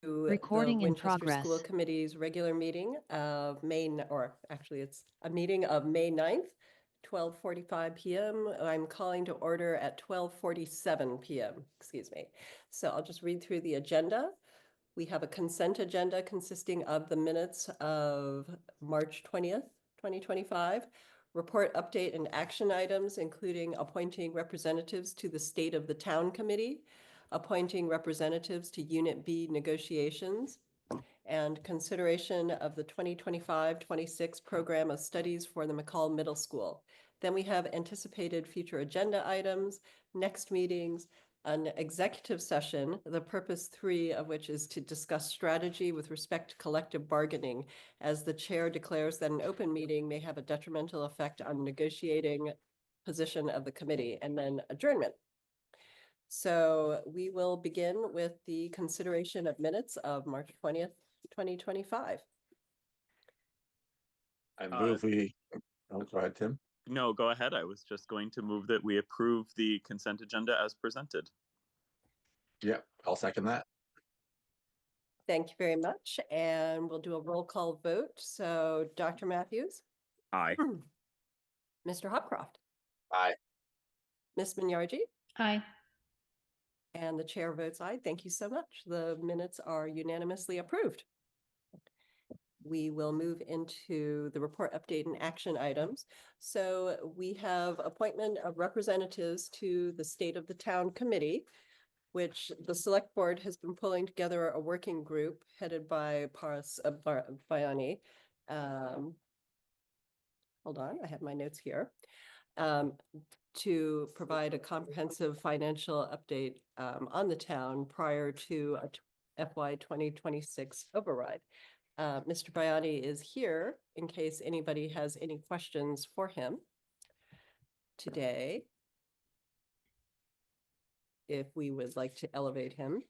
The Recording in Winchester School progress. Committee's regular meeting of or actually it's a meeting of May 9th, 12:45 p.m. I'm calling to order at 12:47 p.m., excuse me. So I'll just read through the agenda. We have a consent agenda consisting of the minutes of March 20th, 2025, report update and action items, including appointing representatives to the State of the Town Committee, appointing representatives to Unit B negotiations, and consideration of the 2025-26 program of studies for the McCall Middle School. Then we have anticipated future agenda items, next meetings, an executive session, the purpose 3 of which is to discuss strategy with respect to collective bargaining, as the chair declares that an open meeting may have a detrimental effect on negotiating position of the committee, and then adjournment. So we will begin with the consideration of minutes of March 20th, 2025. I move go ahead, Tim. No, go ahead. I was just going to move that we approve the consent agenda as presented. Yep, I'll second that. Thank you very much. And we'll do a roll call vote. So Dr. Matthews? Aye. Mr. Hopcroft? Aye. Ms. Minyarji? Aye. And the chair votes aye. Thank you so much. The minutes are unanimously approved. We will move into the report update and action items. So we have appointment of representatives to the State of the Town Committee, which the select board has been pulling together a working group headed by Paras Bayani. Hold on, I have my notes here. To provide a comprehensive financial update on the town prior to a FY 2026 override. Mr. Bayani is here in case anybody has any questions for him today, if we would like to elevate him.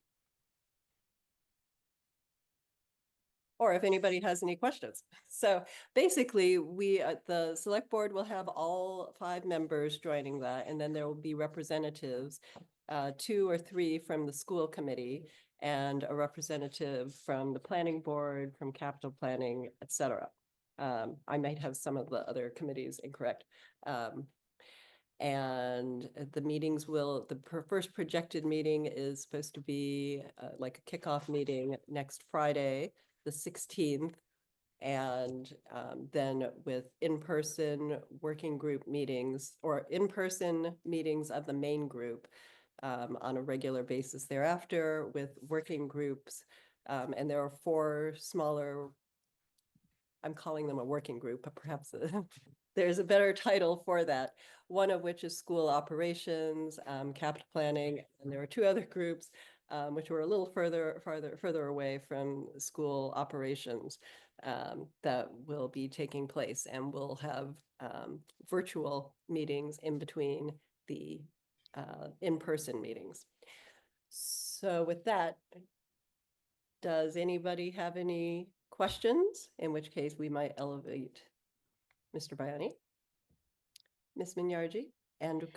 Or if anybody has any questions. So basically, the select board will have all 5 members joining that, and then there will be representatives, 2 or 3 from the school committee, and a representative from the planning board, from capital planning, etc. I might have some of the other committees incorrect. And the meetings the first projected meeting is supposed to be like a kickoff meeting next Friday, the 16th, and then with in-person working group meetings or in-person meetings of the main group on a regular basis thereafter with working groups. And there are 4 smaller, I'm calling them a working group, but perhaps there's a better title for that. One of which is school operations, capital planning, and there are 2 other groups which were a little further away from school operations that will be taking place, and we'll have virtual meetings in between the in-person meetings. So with that, does anybody have any questions? In which case we might elevate Mr. Bayani, Ms. Minyarji, and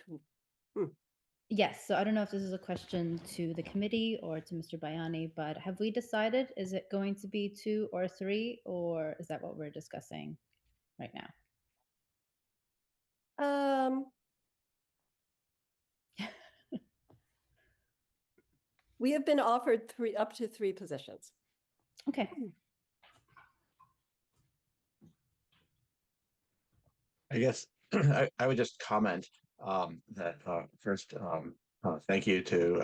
Yes, so I don't know if this is a question to the committee or to Mr. Bayani, but have we decided, is it going to be 2 or 3, or is that what we're discussing right now? We have been offered up to 3 positions. Okay. I guess I would just comment that first, thank you to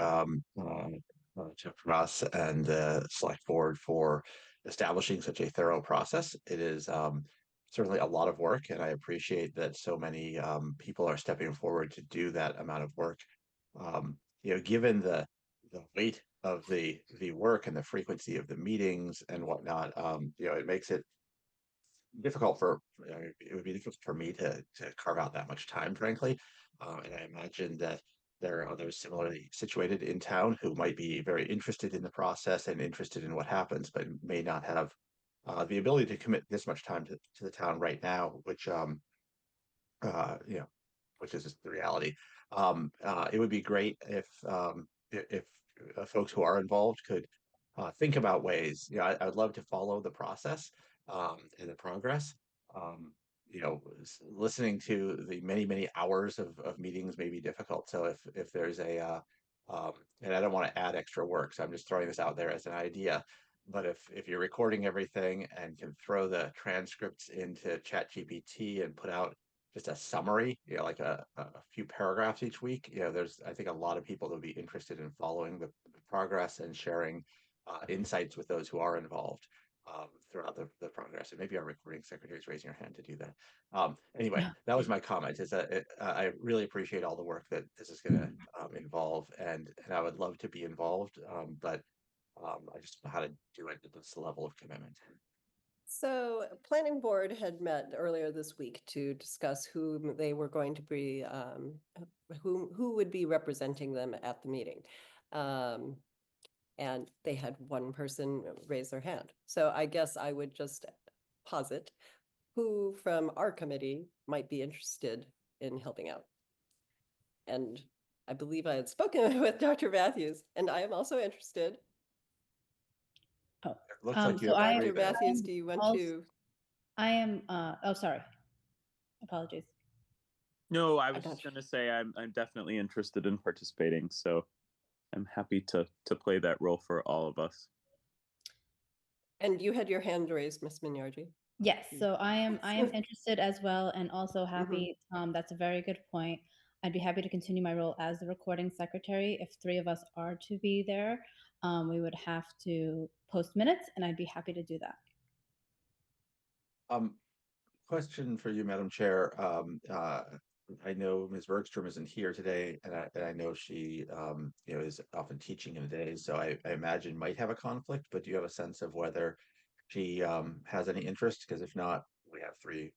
Ross and the select board for establishing such a thorough process. It is certainly a lot of work, and I appreciate that so many people are stepping forward to do that amount of work. Given the weight of the work and the frequency of the meetings and whatnot, it makes it difficult it would be difficult for me to carve out that much time, frankly. And I imagine that there are others similarly situated in town who might be very interested in the process and interested in what happens, but may not have the ability to commit this much time to the town right now, which which is just the reality. It would be great if folks who are involved could think about ways. I would love to follow the process and the progress. Um, Listening to the many hours of meetings may be difficult. So if there's and I don't want to add extra work, so I'm just throwing this out there as an idea. But if you're recording everything and can throw the transcripts into ChatGPT and put out just a summary, like a few paragraphs each week, there's I think a lot of people that would be interested in following the progress and sharing insights with those who are involved throughout the progress. And maybe our recording secretary is raising her hand to do that. Anyway, that was my comment. Is that I really appreciate all the work that this is going to involve, and I would love to be involved, but I just don't know how to do it at this level of commitment. So planning board had met earlier this week to discuss who they were going to be, who would be representing them at the meeting. And they had one person raise their hand. So I guess I would just posit who from our committee might be interested in helping out. And I believe I had spoken with Dr. Matthews, and I am also interested. Oh, It looks like you so have I, three Dr. there. Matthews, do you want to? I am, oh, sorry. Apologies. No, I was not just going to say I'm definitely interested in participating, so I'm happy to play that role for all of us. And you had your hand raised, Ms. Minyarji. Yes, so I am interested as well, and also happy. That's a very good point. I'd be happy to continue my role as the recording secretary. If three of us are to be there, we would have to post minutes, and I'd be happy to do that. Question for you, Madam Chair. I know Ms. Bergstrom isn't here today, and I know she is often teaching in the day, so I imagine might have a conflict. But do you have a sense of whether she has any interest? Because if not, we have three.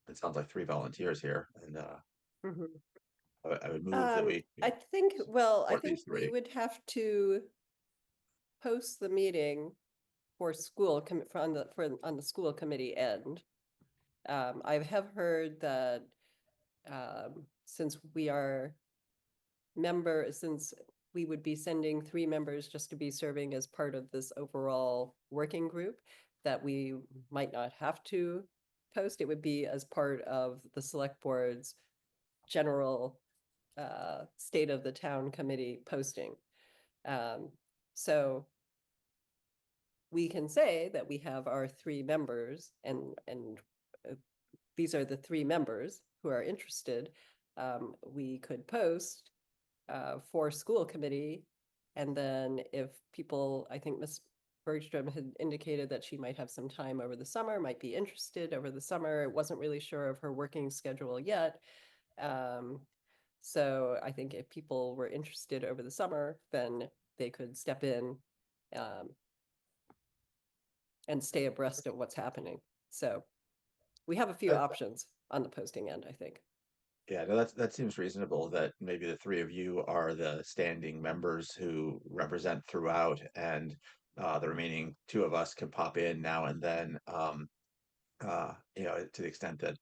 It sounds like three volunteers here, and I would move that we. I think, well, I support think these we three. would have to post the meeting for school on the school committee end. I have heard that since we would be sending 3 members just to be serving as part of this overall working group, that we might not have to post. It would be as part of the select board's general state of the town committee posting. So we can say that we have our 3 members, and these are the 3 members who are interested. We could post for school committee, and then if people, I think Ms. Bergstrom had indicated that she might have some time over the summer, might be interested over the summer. Wasn't really sure of her working schedule yet. So I think if people were interested over the summer, then they could step in and stay abreast of what's happening. So we have a few options on the posting end, I think. Yeah, no, that seems reasonable. That maybe the three of you are the standing members who represent throughout, and the remaining 2 of us can pop in now and then. To the extent that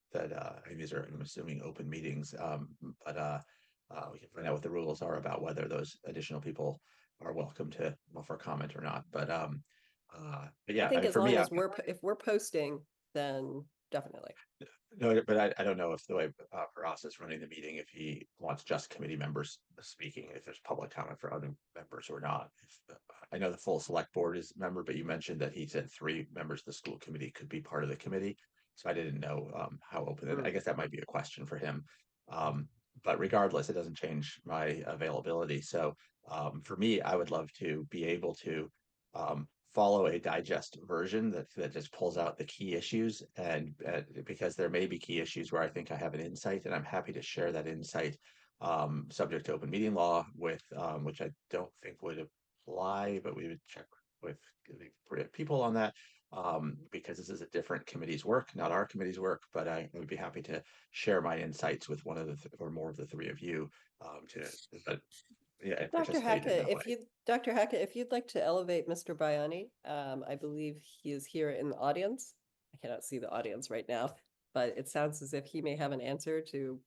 these are, I'm assuming, open meetings, but we can find out what the rules are about whether those additional people are welcome to offer comment or not. But yeah, I think as for me, long as if we're posting, then definitely. no, but I don't know if the way Paras is running the meeting, if he wants just committee members speaking, if there's public comment for other members or not. I know the full select board is member, but you mentioned that he said 3 members of the school committee could be part of the committee. So I didn't know how open it. I guess that might be a question for him. But regardless, it doesn't change my availability. So for me, I would love to be able to follow a digest version that just pulls out the key issues, and because there may be key issues where I think I have an insight, and I'm happy to share that insight subject to open meeting law with which I don't think would apply, but we would check with the people on that because this is a different committee's work, not our committee's work, but I would be happy to share my insights with one of the or more of the 3 of you but yeah, and Dr. participate in Hackett, that way. Dr. Hackett, if you'd like to elevate Mr. Bayani, I believe he is here in the audience. I cannot see the audience right now, but it sounds as if he may have an answer to.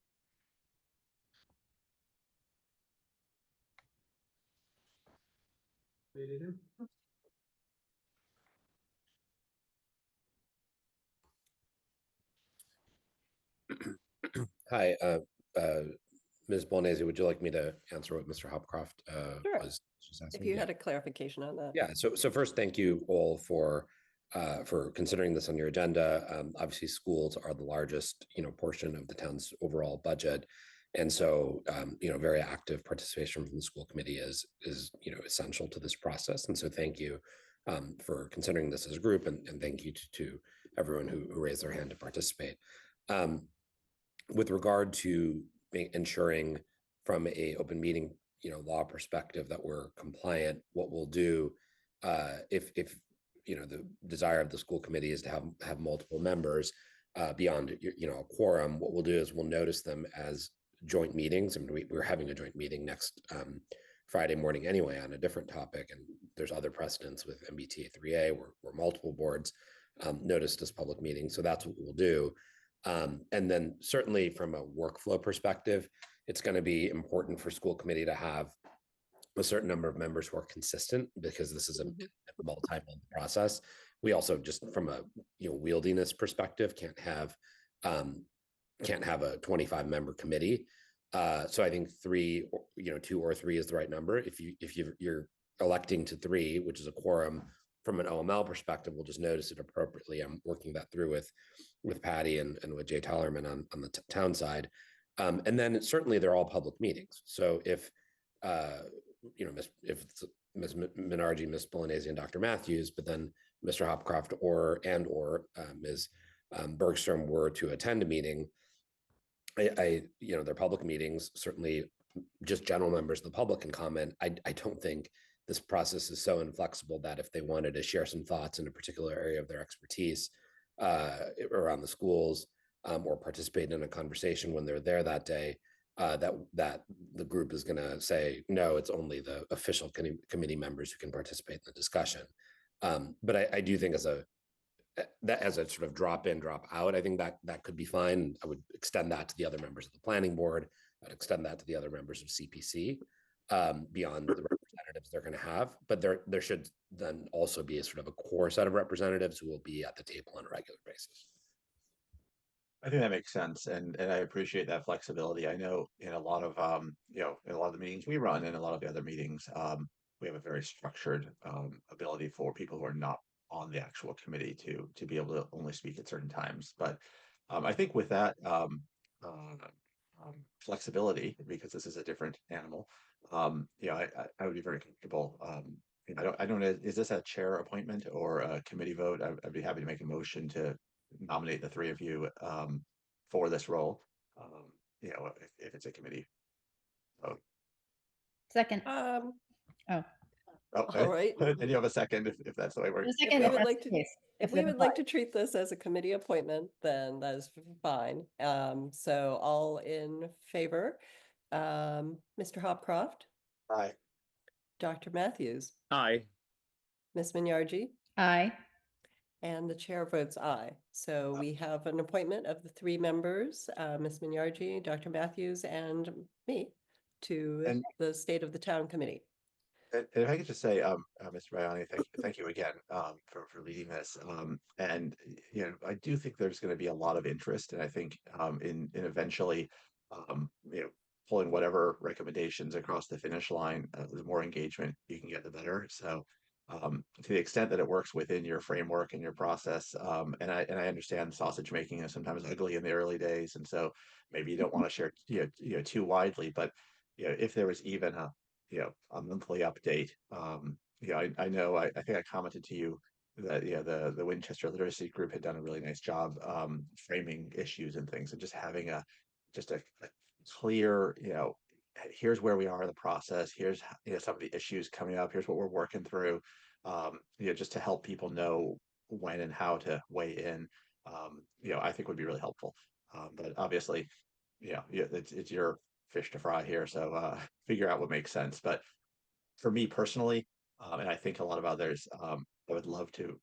Hi, Ms. Bolognese, would you like me to answer what Mr. Hopcroft Sure. was just If asking? you Yeah. had a clarification on that. Yeah, so first, thank you all for considering this on your agenda. Obviously, schools are the largest, portion of the town's overall budget. And so, very active participation from the school committee is essential to this process. And so thank you for considering this as a group, and thank you to everyone who raised their hand to participate. With regard to ensuring from a open meeting law perspective that we're compliant, what we'll do if the desire of the school committee is to have multiple members beyond a quorum, what we'll do is we'll notice them as joint meetings. I mean, we're having a joint meeting next Friday morning anyway on a different topic, and there's other precedents with MBTA 3A where multiple boards noticed as public meetings. So that's what we'll do. And then certainly from a workflow perspective, it's going to be important for school committee to have a certain number of members who are consistent, because this is a multi-month process. We also, just from a wieldiness perspective, can't have a 25-member committee. So I think 2 or 3 is the right number. If you're electing to 3, which is a quorum, from an OML perspective, we'll just notice it appropriately. I'm working that through with Patty and with Jay Tellerman on the town side. And then certainly they're all public meetings. So if if Ms. Minardi, Ms. Bolognese, and Dr. Matthews, but then Mr. Hopcroft or Ms. Bergstrom were to attend a meeting, they're public meetings. Certainly, just general members of the public can comment. I don't think this process is so inflexible that if they wanted to share some thoughts in a particular area of their expertise around the schools, or participate in a conversation when they're there that day, that the group is going to say, no, it's only the official committee members who can participate in the discussion. But I do think as a sort of drop in, drop out, I think that could be fine. I would extend that to the other members of the planning board. I'd extend that to the other members of CPC beyond the representatives they're going to have. But there should then also be a sort of a core set of representatives who will be at the table on a regular basis. I think that makes sense, and I appreciate that flexibility. I know in a lot of in a lot of the meetings we run and a lot of the other meetings, we have a very structured ability for people who are not on the actual committee to be able to only speak at certain times. But I think with that flexibility, because this is a different animal, I would be very comfortable. I don't know, is this a chair appointment or a committee vote? I'd be happy to make a motion to nominate the 3 of you for this role. If it's a committee vote. Second. Oh, Oh, all right. and you have a second if that's the way it works. The second, we if would that's like the to- case, If we would like to treat this as a committee appointment, then that is fine. So all in favor, Mr. Hopcroft, Aye. Dr. Matthews, Aye. Ms. Minyarji, Aye. and the chair votes aye. So we have an appointment of the 3 members, Ms. Minyarji, Dr. Matthews, and me, to And- the State of the Town Committee. And if I could just say, Mr. Baiani, thank you again for leading this. And I do think there's going to be a lot of interest, and I think in eventually, pulling whatever recommendations across the finish line. The more engagement you can get, the better. So, to the extent that it works within your framework and your process, and I understand sausage making is sometimes ugly in the early days, and so maybe you don't want to share too widely, but if there was even a monthly update. I know, I think I commented to you that the Winchester Literacy Group had done a really nice job framing issues and things, and just having a clear, here's where we are in the process. Here's some of the issues coming up. Here's what we're working through. Just to help people know when and how to weigh in. I think would be really helpful. But obviously, it's your fish to fry here, so figure out what makes sense. But for me personally, and I think a lot of others, I would love to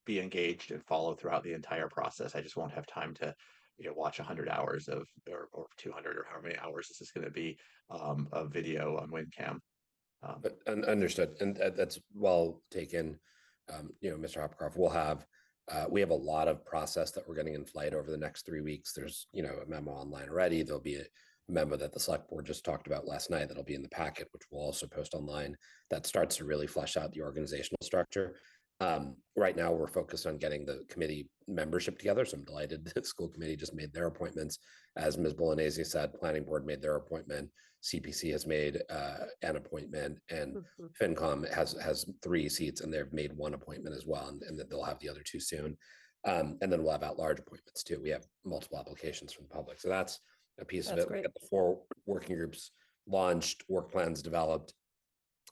be engaged and follow throughout the entire process. I just won't have time to watch 100 hours of or 200 or how many hours this is going to be of video on WinCam. But understood, and that's well taken. Mr. Hopcroft will have We have a lot of process that we're getting in flight over the next 3 weeks. There's, a memo online already. There'll be a memo that the select board just talked about last night that'll be in the packet, which we'll also post online, that starts to really flesh out the organizational structure. Right now, we're focused on getting the committee membership together. So I'm delighted the school committee just made their appointments. As Ms. Bolognese said, planning board made their appointment. CPC has made an appointment, and FinCom has 3 seats, and they've made 1 appointment as well, and that they'll have the other 2 soon. And then we'll have at-large appointments too. We have multiple applications from the public, so that's a piece of That's it. We great. got the 4 working groups launched, work plans developed,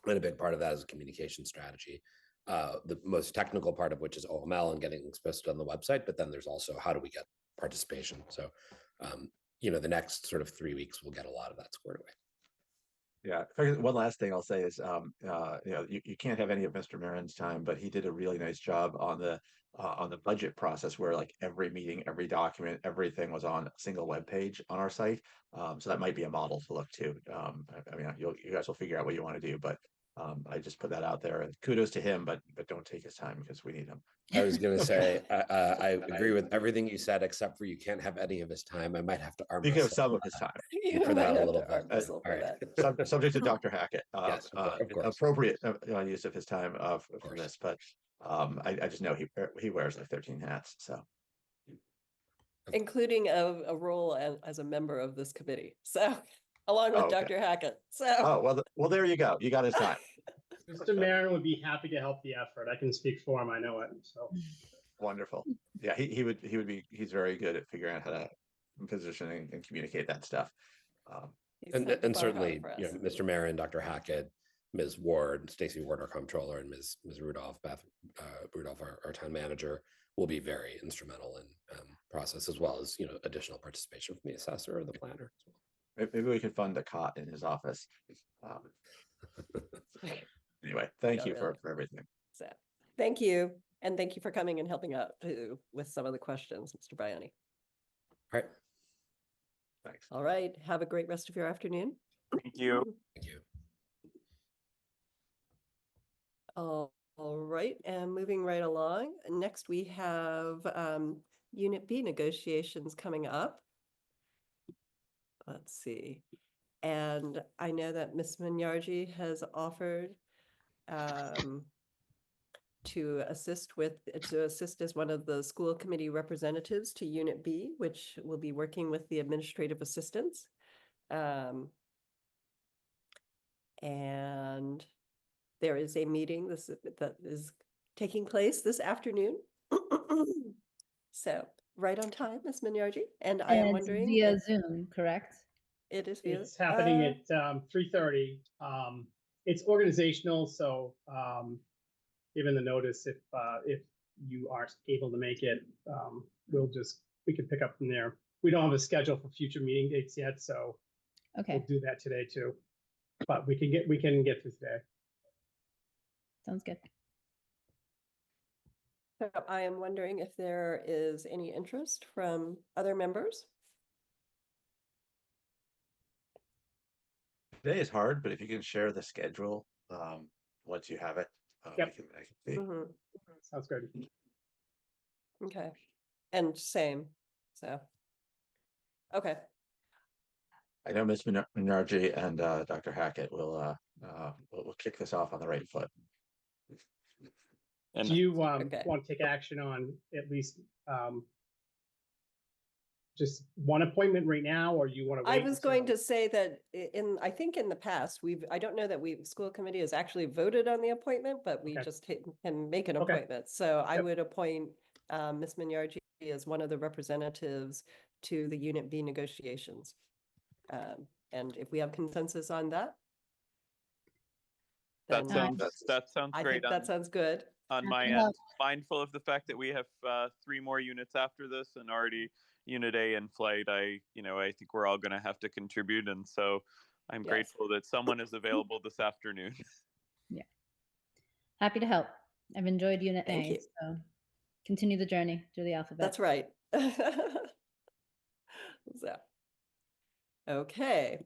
and a big part of that is a communication strategy. The most technical part of which is OML and getting things posted on the website, but then there's also how do we get participation. So, the next sort of 3 weeks, we'll get a lot of that squared away. Yeah. One last thing I'll say is, you can't have any of Mr. Marin's time, but he did a really nice job on the budget process, where like every meeting, every document, everything was on a single web page on our site. So that might be a model to look to. I mean, you guys will figure out what you want to do, but I just put that out there, and kudos to him, but don't take his time because we need him. I was going to say, I agree with everything you said, except for you can't have any of his time. I might have to arm You can have wrestle some of his time, You for that might a have little to arm bit. wrestle for All right. that. subject to Dr. Hackett. Yes, of course. Appropriate use of his time for course. this, but I just know he wears like 13 hats. So Including a role as a member of this committee. So, along with Oh, okay. Dr. Hackett. So, well, there you go. You got his time. Mr. Marin would be happy to help the effort. I can speak for him. I know it. So Wonderful. Yeah, he would be. He's very good at figuring out how to position and communicate that stuff. he set the And bar high certainly, for us. Mr. Marin, Dr. Hackett, Ms. Ward, Stacy Ward, our comptroller, and Ms. Rudolph, Beth Rudolph, our town manager, will be very instrumental in process, as well as additional participation from the assessor or the planner as well. Maybe we could fund a cot in his office. Anyway, thank you really. for everything. So, thank you. And thank you for coming and helping out too with some of the questions, Mr. Biani. All right. Thanks. All right. Have a great rest of your afternoon. Thank you. Thank you. All right. And moving right along. Next, we have Unit B negotiations coming up. Let's see. And I know that Ms. Minyarji has offered to assist as one of the school committee representatives to Unit B, which will be working with the administrative assistants. And there is a meeting that is taking place this afternoon. So right on time, Ms. Minyarji. And I am wondering via Zoom, correct? it is via it's happening at 3:30. It's organizational, so given the notice, if you aren't able to make it, we can pick up from there. We don't have a schedule for future meeting dates yet, so Okay, we'll do that today too. But we can get through today. sounds good. So I am wondering if there is any interest from other members. Today is hard, but if you can share the schedule once you have it, Yep. I can see. Mhm. Sounds good. Okay. And same. So. Okay. I know Ms. Minyarji and Dr. Hackett will kick this off on the right foot. And Do you Okay. want to take action on at least just one appointment right now, or you want to I wait? was going to say that I think in the past, I don't know that school committee has actually voted on the appointment, but we Okay. just can make an Okay. appointment. So I Yep. would appoint Ms. Minyarji as one of the representatives to the Unit B negotiations. And if we have consensus on that, that then sounds I great think that sounds good. on my Yeah. end. Mindful of the fact that we have 3 more units after this, and already Unit A in flight. I think we're all going to have to contribute, and so I'm Yes. grateful that someone is available this afternoon. Happy to help. I've enjoyed Unit Thank A, you. so continue the journey through the alphabet. That's right. So, okay.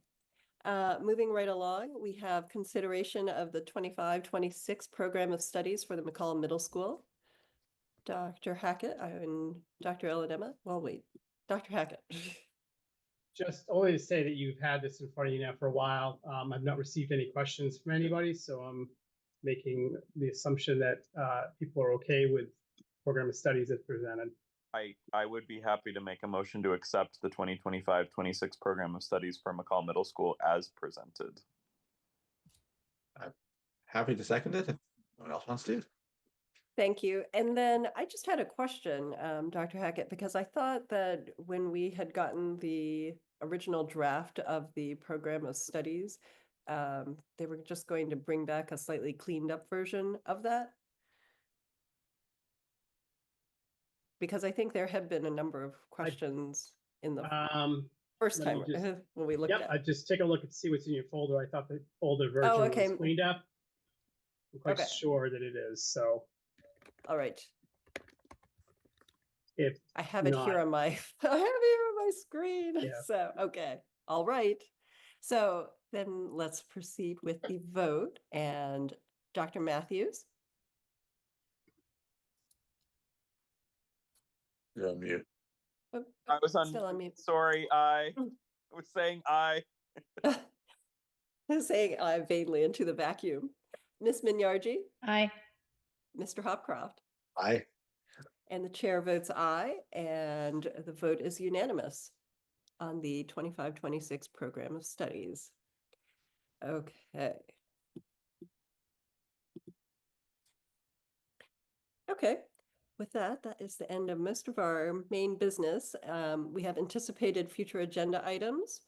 Moving right along, we have consideration of the 25-26 program of studies for the McCall Middle School. Dr. Hackett and Dr. Eladema. Well, wait, Dr. Hackett. Just only to say that you've had this in front of you now for a while. I've not received any questions from anybody, so I'm making the assumption that people are okay with program of studies as presented. I would be happy to make a motion to accept the 2025-26 program of studies for McCall Middle School as presented. Happy to second it if no one else wants to. Thank you. And then I just had a question, Dr. Hackett, because I thought that when we had gotten the original draft of the program of studies, they were just going to bring back a slightly cleaned up version of that. Because I think there had been a number of questions in the first let me time just- when we looked Yep, at I it. just take a look and see what's in your folder. I thought the older version okay. was cleaned up. I'm quite Okay. sure that it is. So All right. if I have it here not- on my, I have it here on my screen. Yeah. So, okay. All right. So then let's proceed with the vote. And Dr. Matthews, You're on mute. oh, I was on. still on mute. Sorry, I was saying I. Saying I vainly into the vacuum. Miss Minyarji, Aye. Mr. Hopcroft, Aye. and the chair votes aye, and the vote is unanimous on the 25-26 program of studies. Okay. Okay, with that, that is the end of most of our main business. We have anticipated future agenda items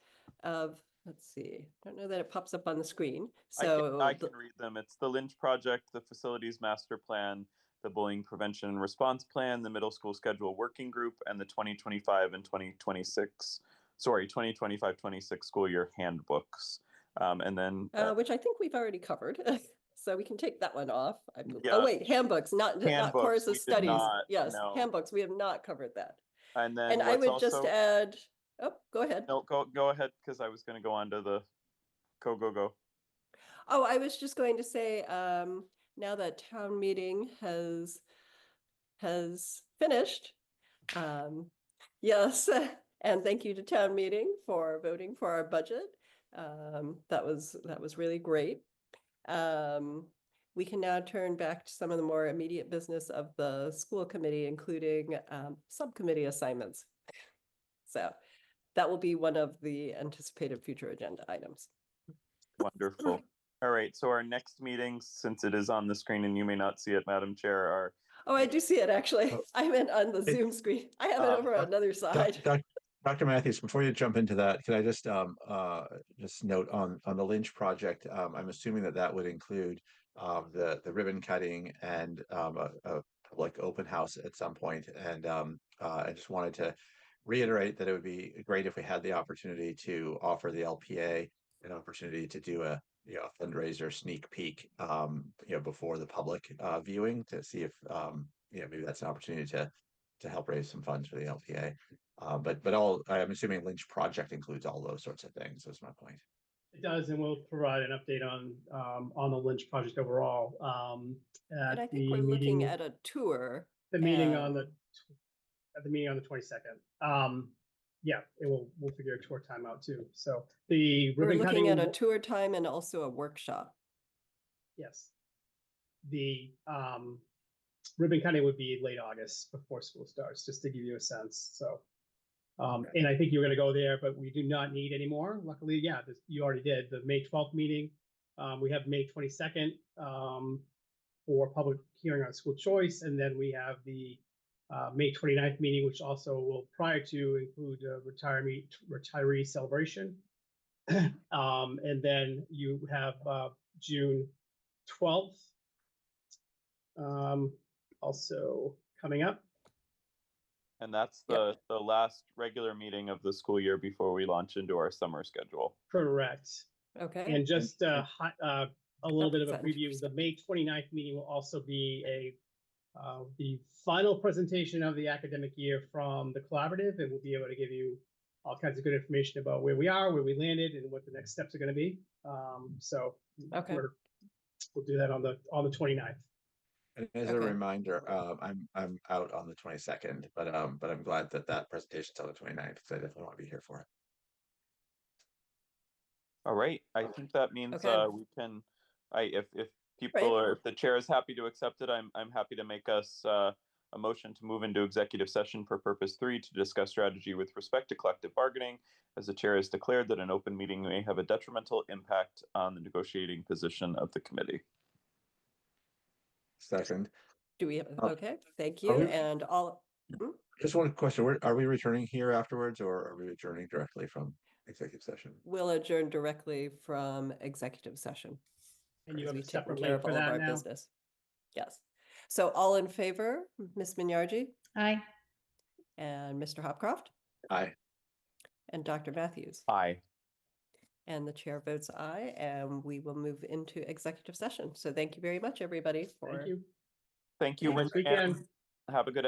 of, let's see, I don't know that it pops up on the screen. So I can read them. It's the Lynch Project, the Facilities Master Plan, the Bullying Prevention and Response Plan, the Middle School Schedule Working Group, and the 2025 and 2026, 2025-26 school year handbooks. And then which I think we've already covered. So we can take that one off. Yeah. Oh wait, handbooks, not Handbooks, course we of did studies. not, Yes, no. handbooks. We have not covered that. and then And I let's would just also add, oh, go ahead. no, go ahead, because I was going to go on to the go. Oh, I was just going to say, now that town meeting has finished, yes, and thank you to town meeting for voting for our budget. That was really great. We can now turn back to some of the more immediate business of the school committee, including subcommittee assignments. So that will be one of the anticipated future agenda items. Wonderful. All right, so our next meeting, since it is on the screen and you may not see it, Madam Chair, are Oh, I do see it actually. Oh. I meant on the Zoom screen. I have it over on another side. Dr. Matthews, before you jump into that, can I just note on the Lynch project? I'm assuming that would include the ribbon cutting and a public open house at some point. And I just wanted to reiterate that it would be great if we had the opportunity to offer the LPA an opportunity to do a fundraiser sneak peek before the public viewing to see if maybe that's an opportunity to help raise some funds for the LPA. But I'm assuming Lynch project includes all those sorts of things. That's my point. It does, and we'll provide an update on the Lynch project overall. And I At think the we're looking meeting, at a tour. the meeting on um, the meeting on the 22nd. Yeah, we'll figure a tour time out too. So the We're ribbon looking cutting, at a tour time and also a workshop. yes. The ribbon cutting would be late August before school starts, just to give you a sense. So, and I think you're going to go there, but we do not need any more. Luckily, yeah, you already did the May 12th meeting. We have May 22nd for public hearing on school choice, and then we have the May 29th meeting, which also will prior to include a retiree celebration. And then you have June 12th also coming up. and that's the last regular meeting of the school year before we launch into our summer schedule. Correct. Okay. And just a little bit of a Sounds preview, the May 29th meeting will also be the final presentation of the academic year from the collaborative, and we'll be able to give you all kinds of good information about where we are, where we landed, and what the next steps are going to be. So Okay. we'll do that on the 29th. And as a Okay. reminder, I'm out on the 22nd, but I'm glad that that presentation's on the 29th because I definitely want to be here for it. All right, I think that means Okay. we can. If people Right. or if the chair is happy to accept it, I'm happy to make us a motion to move into executive session for purpose 3 to discuss strategy with respect to collective bargaining, as the chair has declared that an open meeting may have a detrimental impact on the negotiating position of the committee. Second. Do we have, Uh, okay, thank are you. we- And all, Just one question. Are we returning here afterwards or are we returning directly from executive session? will adjourn directly from executive session. And you as have a we've taken separate care link of for all of that our now? business. Yes. So all in favor, Ms. Minyarji Aye. and Mr. Hopcroft Aye. and Dr. Matthews. Aye. And the chair votes aye, and we will move into executive session. So thank you very much, everybody, for Thank you. Thank you, Have a nice Winchester. weekend. Have a good